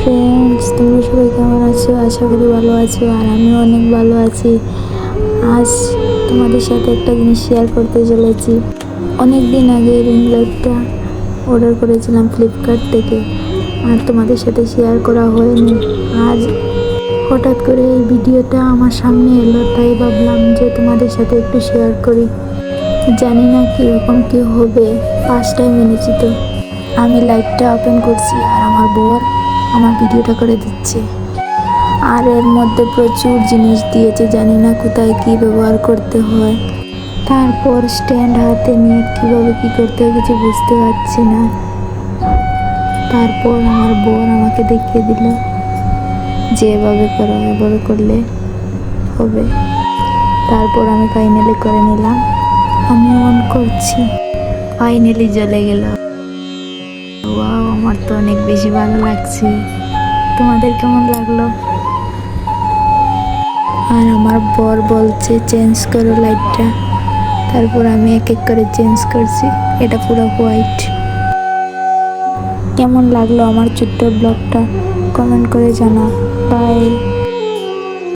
Friends, তোমরা সবাই কেমন আছো? আশা করি ভালো আছো, আর আমিও অনেক ভালো আছি। আজ তোমাদের সাথে একটা জিনিস শেয়ার করতে চলেছি। অনেক দিন আগে রিং লাইটটা অর্ডার করেছিলাম ফ্লিপকার্ট থেকে, আর তোমাদের সাথে শেয়ার করা হয়নি। আজ হঠাৎ করে এই ভিডিওটা আমার সামনে এলো, তাই ভাবলাম যে তোমাদের সাথে একটু শেয়ার করি। জানি না কীরকম কী হবে, ফার্স্ট টাইম এনেছি তো। আমি লাইটটা ওপেন করছি আর আমার বর আমার ভিডিওটা করে দিচ্ছে। আর এর মধ্যে প্রচুর জিনিস দিয়েছে, জানি না কোথায় কি ব্যবহার করতে হয়। তারপর স্ট্যান্ড হাতে নিয়ে কীভাবে কী করতে হয় কিছু বুঝতে পারছি না। তারপর আমার বর আমাকে দেখিয়ে দিল যে এভাবে করো, এভাবে করলে হবে। তারপর আমি ফাইনালি করে নিলাম। আমি অন করছি, ফাইনালি জ্বলে গেল। ওয়াও, আমার তো অনেক বেশি ভালো লাগছে। তোমাদের কেমন লাগলো? আর আমার বর বলছে চেঞ্জ করো লাইটটা। তারপর আমি এক এক করে চেঞ্জ করছি। এটা পুরো হোয়াইট। কেমন লাগলো আমার ছোট্ট ব্লগটা? কমেন্ট করে জানাও। বাই।